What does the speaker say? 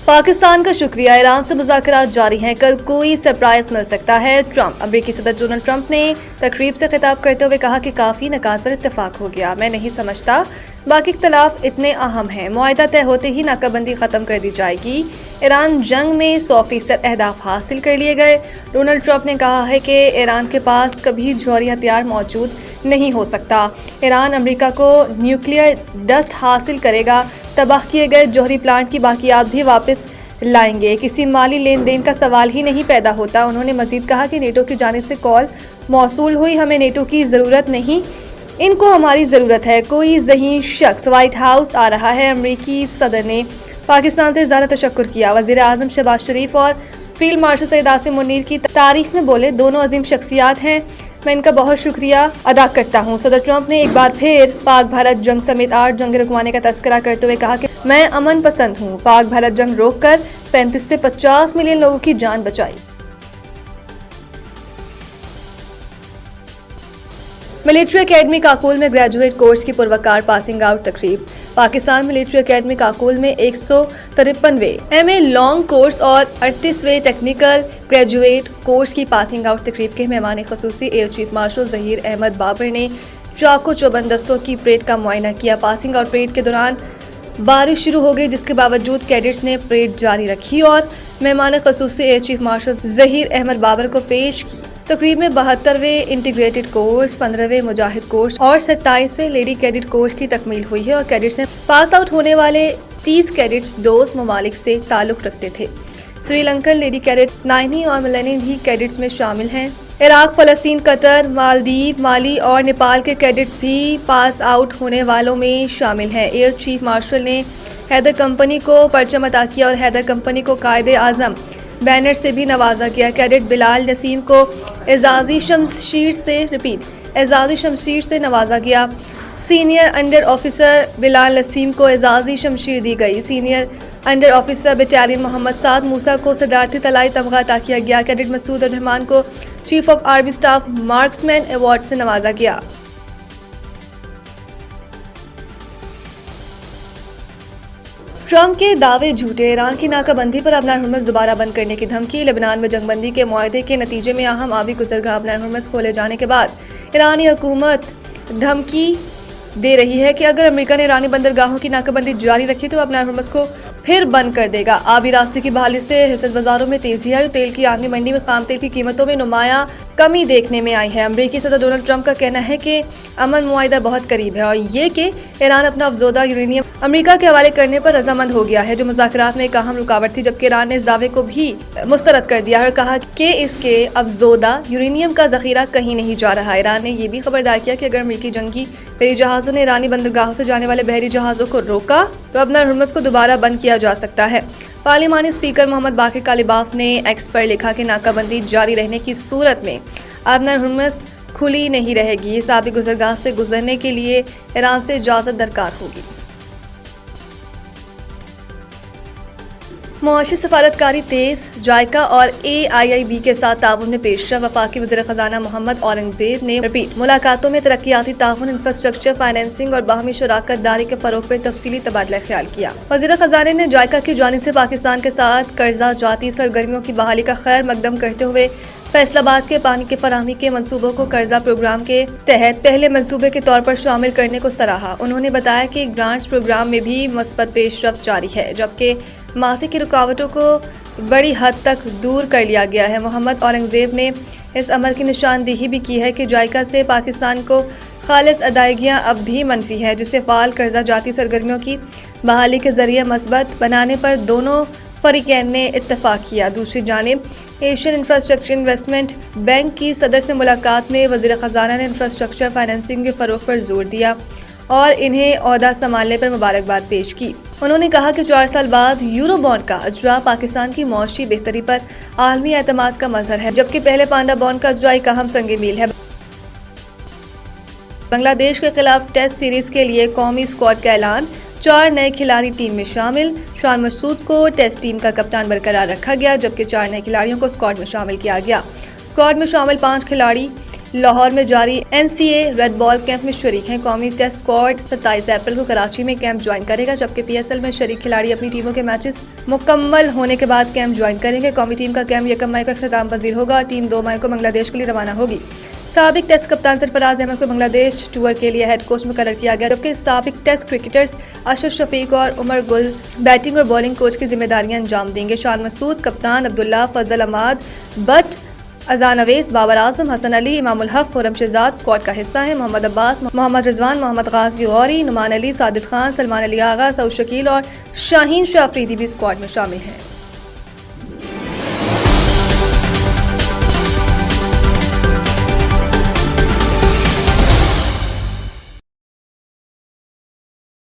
पाकिस्तान का शुक्रिया, ईरान से मुज़ाकरात जारी हैं, कल कोई सरप्राइज मिल सकता है। ट्रंप। अमेरिकी सदर डोनाल्ड ट्रंप ने तकरीब से खिताब करते हुए कहा कि काफ़ी निकात पर इत्तेफाक हो गया। मैं नहीं समझता बाकी इख्तलाफ इतने अहम हैं। मुआहिदा तय होते ही नाकाबंदी ख़त्म कर दी जाएगी। ईरान जंग में 100% अहदाफ हासिल कर लिए गए। डोनाल्ड ट्रंप ने कहा है कि ईरान के पास कभी जौहरी हथियार मौजूद नहीं हो सकता। ईरान अमेरिका को न्यूक्लियर डस्ट हासिल करेगा। तबाह किए गए जौहरी प्लांट की बाकियात भी वापस लाएंगे। किसी माली लेन देन का सवाल ही नहीं पैदा होता। उन्होंने मजीद कहा कि नेटो की जानिब से कॉल मौसूल हुई, हमें नेटो की ज़रूरत नहीं, इनको हमारी ज़रूरत है। कोई ज़हीन शख्स व्हाइट हाउस आ रहा है। अमेरिकी सदर ने पाकिस्तान से ज़्यादा तशक्कुर किया। वज़ीर आज़म शहबाज शरीफ और फील्ड मार्शल सैयद आसिम मुनीर की तारीफ में बोले, दोनों अजीम शख्सियात हैं, मैं इनका बहुत शुक्रिया अदा करता हूँ। सदर ट्रंप ने एक बार फिर पाक भारत जंग समेत 8 जंग रुकवाने का तस्करा करते हुए कहा कि मैं अमन पसंद हूँ। पाक भारत जंग रोककर 35 से 50 मिलियन लोगों की जान बचाई। मिलिट्री एकेडमी काकुल में ग्रेजुएट कोर्स की पुरवकार पासिंग आउट तकरीब। पाकिस्तान मिलिट्री एकेडमी काकुल में 153वें एमए लॉन्ग कोर्स और 38वें टेक्निकल ग्रेजुएट कोर्स की पासिंग आउट तकरीब के मेहमान खसूसी air chief marshal Zaheer Ahmad Babar ने चाको चौबंद दस्तों की परेड का मुआयना किया। पासिंग आउट परेड के दौरान बारिश शुरू हो गई, जिसके बावजूद कैडेट्स ने परेड जारी रखी और मेहमान खसूसी air chief marshal Zaheer Ahmad Babar को पेश की। तकरीब में 72वें इंटीग्रेटेड कोर्स, 15वें मुजाहिद कोर्स और 27वें लेडी कैडेट कोर्स की तकमील हुई है और कैडेट्स में पास आउट होने वाले 30 कैडेट्स दोस्त ममालिक से ताल्लुक रखते थे। श्रीलंकन लेडी कैडेट, नाइनी और मिलेनियन भी कैडेट्स में शामिल हैं। इराक, फलस्तीन, कतर, मालदीव, माली और नेपाल के कैडेट्स भी पास आउट होने वालों में शामिल हैं। एयर चीफ मार्शल ने हैदर कंपनी को परचम अता किया और हैदर कंपनी को कायदे आजम बैनर से भी नवाजा गया। कैडेट बिलाल नसीम को एजाजी शमशीर से नवाजा गया। Senior under officer Bilal Naseem को एजाजी शमशीर दी गई। Senior under officer battalion Mohammad Saad Musa को सदारती तलाई तमगा अता किया गया। कैडेट मसूद रहमान को chief of army staff marksman award से नवाजा गया। ट्रंप के दावे झूठे, ईरान की नाकाबंदी पर अबनार हुर्मुज़ दोबारा बंद करने की धमकी। लेबनान में जंगबंदी के मुआहदे के नतीजे में अहम आबी गुज़रगाह अबनार हुर्मुज़ खोले जाने के बाद ईरानी हुकूमत धमकी दे रही है कि अगर अमेरिका ने ईरानी बंदरगाहों की नाकाबंदी जारी रखी तो अबनार हुर्मुज़ को फिर बंद कर देगा। आबी रास्ते की बहाली से हिस्सत बाजारों में तेजी आई। तेल की आलमी मंडी में खाम तेल की कीमतों में नुमाया कमी देखने में आई है। अमेरिकी सदर डोनाल्ड ट्रंप का कहना है कि अमन मुआहिदा बहुत करीब है और ये कि ईरान अपना अफजोदा यूरेनियम अमेरिका के हवाले करने पर रजामंद हो गया है, जो मुज़ाकरात में एक अहम रुकावट थी। जबकि ईरान ने इस दावे को भी मुस्तरद कर दिया और कहा कि इसके अफजोदा यूरेनियम का जखीरा कहीं नहीं जा रहा। ईरान ने यह भी खबरदार किया कि अगर अमेरिकी जंगी बहरी जहाज़ों ने ईरानी बंदरगाहों से जाने वाले बहरी जहाज़ों को रोका तो अबनार हुर्मुज़ को दोबारा बंद किया जा सकता है। पार्लिमानी स्पीकर मोहम्मद बाकिर कालिबाफ ने एक्स पर लिखा कि नाकाबंदी जारी रहने की सूरत में अबनार हुर्मुज़ खुली नहीं रहेगी। इस आबी गुज़रगाह से गुजरने के लिए ईरान से इजाज़त दरकार होगी। मुआशी सफारतकारी तेज, जायका और AIIB के साथ ताउन में पेशरफ। वफाकी वज़ीर ख़ज़ाना मोहम्मद औरंगज़ेब ने रिपीट मुलाकातों में तरक्याती ताउन, इंफ्रास्ट्रक्चर, फाइनेंसिंग और बाहमी शराकत दारी के फ़रोग़ पर तफसीली तबादला ख्याल किया। वज़ीर ख़ज़ाने ने जायका की जानिब से पाकिस्तान के साथ कर्जा जाती सरगर्मियों की बहाली का खैर मकदम करते हुए फैसलाबाद के पानी के फराहमी के मंसूबों को कर्जा प्रोग्राम के तहत पहले मंसूबे के तौर पर शामिल करने को सराहा। उन्होंने बताया कि ग्रांट्स प्रोग्राम में भी मुस्बत पेशरफ जारी है, जबकि मासी की रुकावटों को बड़ी हद तक दूर कर लिया गया है। मोहम्मद औरंगज़ेब ने इस अमर की निशानदेही भी की है कि जायका से पाकिस्तान को खालिस अदायगियाँ अब भी मनफी हैं, जिसे फ़ाल कर्जा जाती सरगर्मियों की बहाली के ज़रिए मस्बत बनाने पर दोनों फरीकैन ने इत्तफाक किया। दूसरी जानिब एशियन इंफ्रास्ट्रक्चर इन्वेस्टमेंट बैंक की सदर से मुलाकात में वज़ीर ख़ज़ाना ने इंफ्रास्ट्रक्चर फाइनेंसिंग के फ़रोग़ पर जोर दिया और इन्हें ओहदा संभालने पर मुबारकबाद पेश की। उन्होंने कहा कि 4 साल बाद यूरो बॉन्ड का अजरा पाकिस्तान की मौशी बेहतरी पर आलमी एतमाद का मज़हर है, जबकि पहले पांडा बॉन्ड का अजरा एक अहम संग मील है। बांग्लादेश के खिलाफ टेस्ट सीरीज के लिए कौमी स्क्वाड का ऐलान। 4 नए खिलाड़ी टीम में शामिल। शान मसूद को टेस्ट टीम का कप्तान बरकरार रखा गया, जबकि 4 नए खिलाड़ियों को स्क्वाड में शामिल किया गया। स्क्वाड में शामिल 5 खिलाड़ी लाहौर में जारी NCA रेड बॉल कैंप में शरीक हैं। कौमी टेस्ट स्क्वाड 27 अप्रैल को कराची में कैंप ज्वाइन करेगा, जबकि PSL में शरीक खिलाड़ी अपनी टीमों के मैचेस मुकम्मल होने के बाद कैंप ज्वाइन करेंगे। कौमी टीम का कैंप 1 मई को इख्तिताम पजीर होगा। टीम 2 मई को बांग्लादेश के लिए रवाना होगी। साबिक टेस्ट कप्तान सरफराज अहमद को बांग्लादेश टूर के लिए हेड कोच मुकर्रर किया गया, जबकि साबिक टेस्ट क्रिकेटर्स अशरफ शफीक और उमर गुल बैटिंग और बॉलिंग कोच की जिम्मेदारियां अंजाम देंगे। शान मसूद कप्तान, अब्दुल्ला, फजल अहमद बट, अजान अवेस, बाबर आजम, हसन अली, इमामुल हक, खुरम शहजाद स्क्वाड का हिस्सा है। मोहम्मद अब्बास, मोहम्मद रिजवान, मोहम्मद गाजी गौरी, नुमान अली, साजिद खान, सलमान अली आगा, सऊद शकील और शाहीन शाह अफरीदी भी स्क्वाड में शामिल हैं।